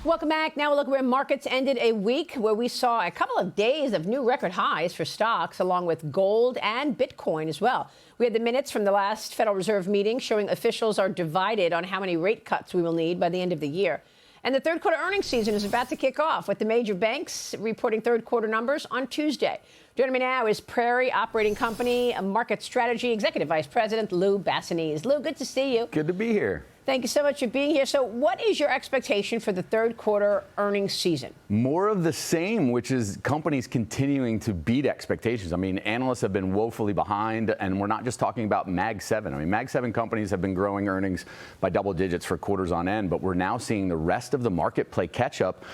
Welcome back. Now we'll look where markets ended a week where we saw a couple of days of new record highs for stocks, along with gold and Bitcoin as well. We had the minutes from the last Federal Reserve meeting showing officials are divided on how many rate cuts we will need by the end of the year. And the third quarter earnings season is about to kick off with the major banks reporting third quarter numbers on Tuesday. Joining me now is Prairie Operating Company Market Strategy Executive Vice President Lou Basenese. Lou, good to see you. Good to be here. Thank you so much for being here. So what is your expectation for the third quarter earnings season? More of the same, which is companies continuing to beat expectations. I mean, analysts have been woefully behind, and we're not just talking about Mag 7. I mean, Mag 7 companies have been growing earnings by double digits for quarters on end, but we're now seeing the rest of the market play catch up.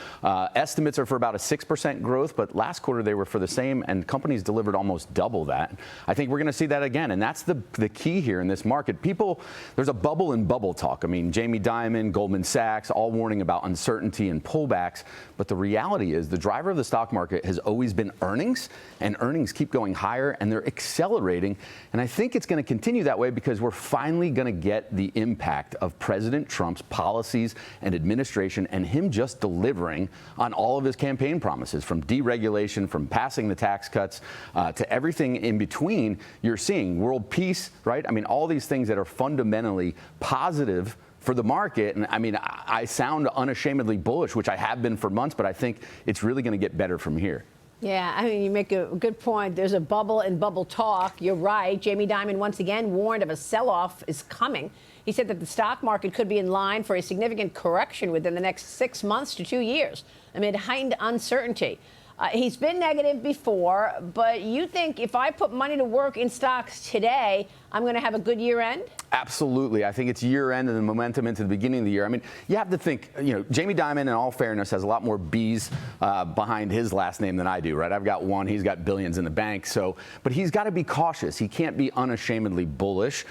Estimates are for about a 6% growth, but last quarter they were for the same, and companies delivered almost double that. I think we're going to see that again, and that's the key here in this market. There's a bubble in bubble talk. I mean, Jamie Dimon, Goldman Sachs, all warning about uncertainty and pullbacks. But the reality is the driver of the stock market has always been earnings, and earnings keep going higher, and they're accelerating. And I think it's going to continue that way because we're finally going to get the impact of President Trump's policies and administration and him just delivering on all of his campaign promises, from deregulation, from passing the tax cuts, to everything in between. You're seeing world peace, right? I mean, all these things that are fundamentally positive for the market. And I mean, I sound unashamedly bullish, which I have been for months, but I think it's really going to get better from here. Yeah, I mean, you make a good point. There's a bubble in bubble talk. You're right. Jamie Dimon once again warned of a sell-off is coming. He said that the stock market could be in line for a significant correction within the next 6 months to 2 years amid heightened uncertainty. He's been negative before, but you think if I put money to work in stocks today, I'm going to have a good year end? Absolutely. I think it's year end and the momentum into the beginning of the year. I mean, you have to think, Jamie Dimon, in all fairness, has a lot more B's behind his last name than I do, right? I've got one. He's got billions in the bank. But he's got to be cautious. He can't be unashamedly bullish.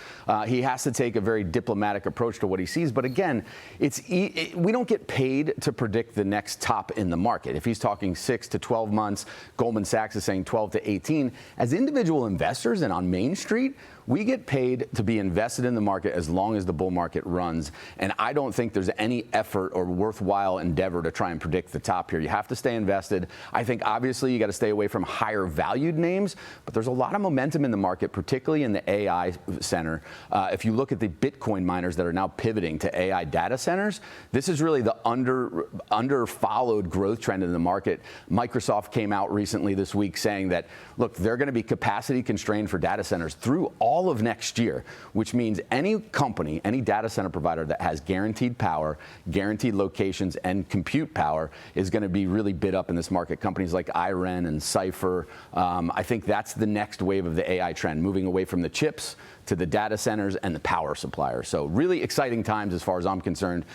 He has to take a very diplomatic approach to what he sees. But again, we don't get paid to predict the next top in the market. If he's talking 6 to 12 months, Goldman Sachs is saying 12 to 18. As individual investors and on Main Street, we get paid to be invested in the market as long as the bull market runs. And I don't think there's any effort or worthwhile endeavor to try and predict the top here. You have to stay invested. I think obviously you got to stay away from higher valued names, but there's a lot of momentum in the market, particularly in the AI center. If you look at the Bitcoin miners that are now pivoting to AI data centers, this is really the under-followed growth trend in the market. Microsoft came out recently this week saying that, look, they're going to be capacity constrained for data centers through all of next year, which means any company, any data center provider that has guaranteed power, guaranteed locations, and compute power is going to be really bid up in this market. Companies like IREN and Cipher, I think that's the next wave of the AI trend, moving away from the chips to the data centers and the power suppliers. So really exciting times as far as I'm concerned.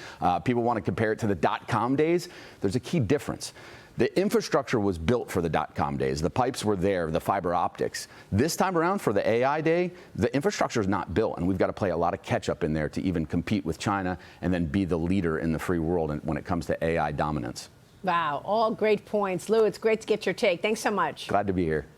People want to compare it to the dot-com days. There's a key difference. The infrastructure was built for the dot-com days. The pipes were there, the fiber optics. This time around for the AI day, the infrastructure is not built, and we've got to play a lot of catch-up in there to even compete with China and then be the leader in the free world when it comes to AI dominance. Wow, all great points. Lou, it's great to get your take. Thanks so much. Glad to be here.